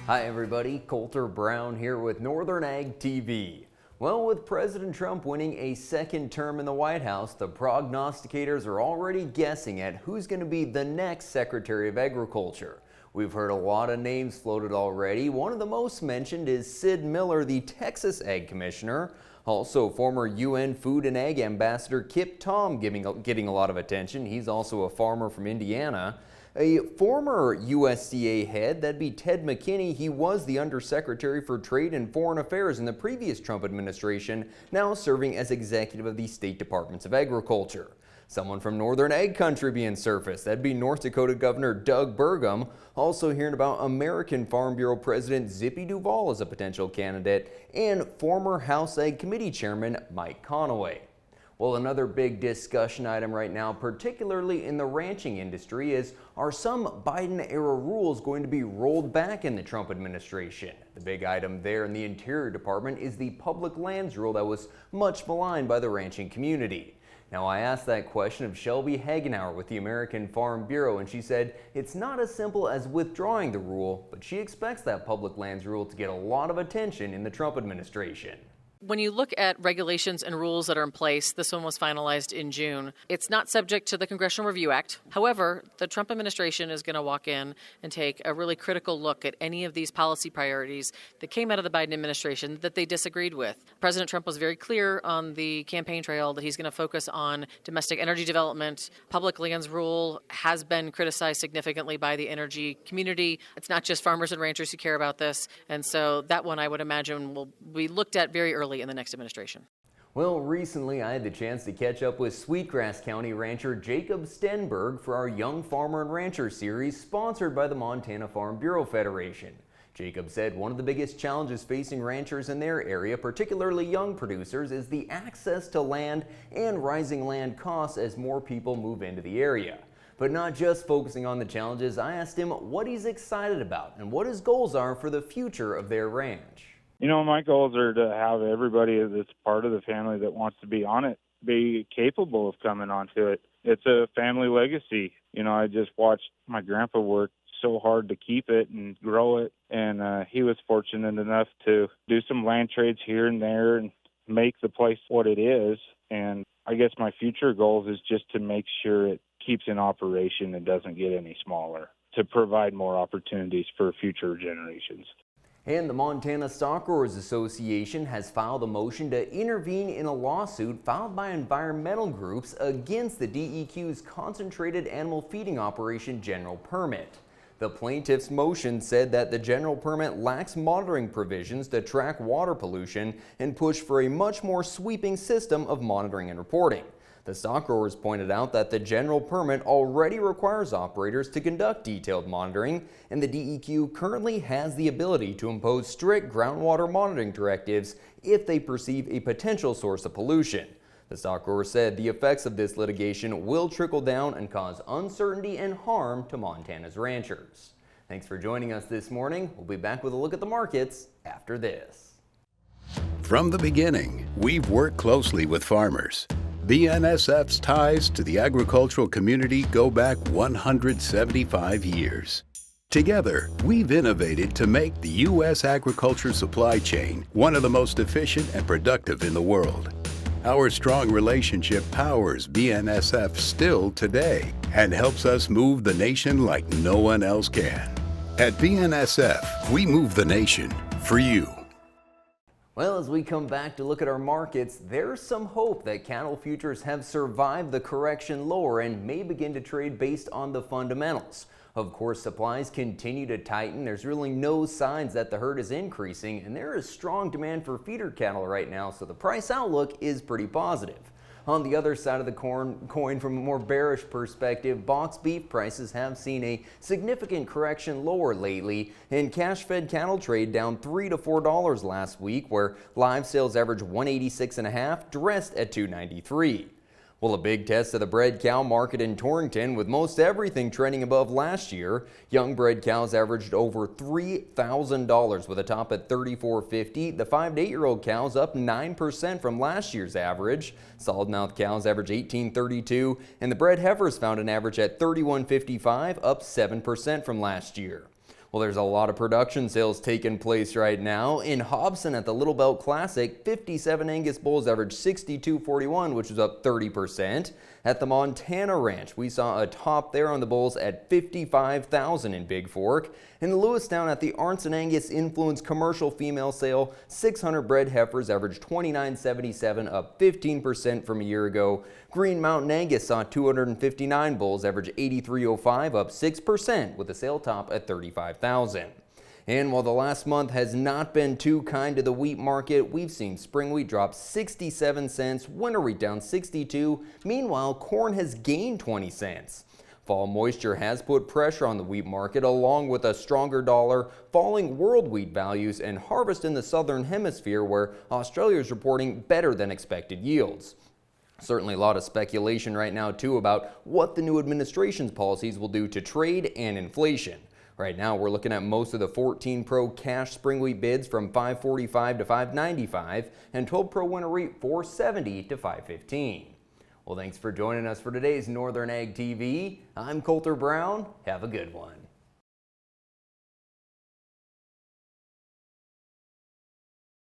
Hi everybody, Colter Brown here with Northern Ag TV. Well, with President Trump winning a second term in the White House, the prognosticators are already guessing at who's going to be the next Secretary of Agriculture. We've heard a lot of names floated already. One of the most mentioned is Sid Miller, the Texas Ag Commissioner. Also, former UN Food and Ag Ambassador Kip Tom getting a lot of attention. He's also a farmer from Indiana. A former USDA head, that'd be Ted McKinney. He was the Undersecretary for Trade and Foreign Affairs in the previous Trump administration, now serving as executive of the State Departments of Agriculture. Someone from Northern Ag Country being surfaced, that'd be North Dakota Governor Doug Burgum. Also hearing about American Farm Bureau President Zippy Duvall as a potential candidate, and former House Ag Committee Chairman Mike Conaway. Well, another big discussion item right now, particularly in the ranching industry, is are some Biden-era rules going to be rolled back in the Trump administration? The big item there in the Interior Department is the public lands rule that was much maligned by the ranching community. Now, I asked that question of Shelby Hagenauer with the American Farm Bureau, and she said it's not as simple as withdrawing the rule, but she expects that public lands rule to get a lot of attention in the Trump administration. When you look at regulations and rules that are in place, this one was finalized in June. It's not subject to the Congressional Review Act. However, the Trump administration is going to walk in and take a really critical look at any of these policy priorities that came out of the Biden administration that they disagreed with. President Trump was very clear on the campaign trail that he's going to focus on domestic energy development. Public lands rule has been criticized significantly by the energy community. It's not just farmers and ranchers who care about this. And so that one, I would imagine, will be looked at very early in the next administration. Well, recently I had the chance to catch up with Sweetgrass County rancher Jacob Stenberg for our Young Farmer and Rancher series sponsored by the Montana Farm Bureau Federation. Jacob said one of the biggest challenges facing ranchers in their area, particularly young producers, is the access to land and rising land costs as more people move into the area. But not just focusing on the challenges, I asked him what he's excited about and what his goals are for the future of their ranch. You know, my goals are to have everybody that's part of the family that wants to be on it be capable of coming onto it. It's a family legacy. You know, I just watched my grandpa work so hard to keep it and grow it, and he was fortunate enough to do some land trades here and there and make the place what it is. And I guess my future goals is just to make sure it keeps in operation and doesn't get any smaller, to provide more opportunities for future generations. And the Montana Stock Growers Association has filed a motion to intervene in a lawsuit filed by environmental groups against the DEQ's concentrated animal feeding operation general permit. The plaintiff's motion said that the general permit lacks monitoring provisions to track water pollution and push for a much more sweeping system of monitoring and reporting. The stock growers pointed out that the general permit already requires operators to conduct detailed monitoring, and the DEQ currently has the ability to impose strict groundwater monitoring directives if they perceive a potential source of pollution. The stock growers said the effects of this litigation will trickle down and cause uncertainty and harm to Montana's ranchers. Thanks for joining us this morning. We'll be back with a look at the markets after this. From the beginning, we've worked closely with farmers. BNSF's ties to the agricultural community go back 175 years. Together, we've innovated to make the U.S. agriculture supply chain one of the most efficient and productive in the world. Our strong relationship powers BNSF still today and helps us move the nation like no one else can. At BNSF, we move the nation for you. Well, as we come back to look at our markets, there's some hope that cattle futures have survived the correction lower and may begin to trade based on the fundamentals. Of course, supplies continue to tighten. There's really no signs that the herd is increasing, and there is strong demand for feeder cattle right now, so the price outlook is pretty positive. On the other side of the coin, from a more bearish perspective, box beef prices have seen a significant correction lower lately, and cash-fed cattle trade down $3 to $4 last week, where live sales average $186.5, dressed at $293. Well, a big test of the bred cow market in Torrington, with most everything trending above last year. Young bred cows averaged over $3,000 with a top at $3,450. The 5 to 8-year-old cows up 9% from last year's average. Solid mouth cows average $1,832, and the bred heifers found an average at $3,155, up 7% from last year. Well, there's a lot of production sales taking place right now. In Hobson at the Little Belt Classic, 57 Angus bulls averaged 62.41, which was up 30%. At the Montana Ranch, we saw a top there on the bulls at 55,000 in Big Fork. In Lewistown at the Arnson Angus Influence Commercial Female Sale, 600 bred heifers averaged 29.77, up 15% from a year ago. Green Mountain Angus saw 259 bulls average 83.05, up 6%, with a sale top at 35,000. And while the last month has not been too kind to the wheat market, we've seen spring wheat drop 67 cents, winter wheat down 62. Meanwhile, corn has gained 20 cents. Fall moisture has put pressure on the wheat market, along with a stronger dollar, falling world wheat values, and harvest in the southern hemisphere, where Australia is reporting better than expected yields. Certainly a lot of speculation right now, too, about what the new administration's policies will do to trade and inflation. Right now, we're looking at most of the 14 Pro cash spring wheat bids from $5.45 to $5.95 and 12 Pro winter wheat $4.70 to $5.15. Well, thanks for joining us for today's Northern Ag TV. I'm Coulter Brown. Have a good one.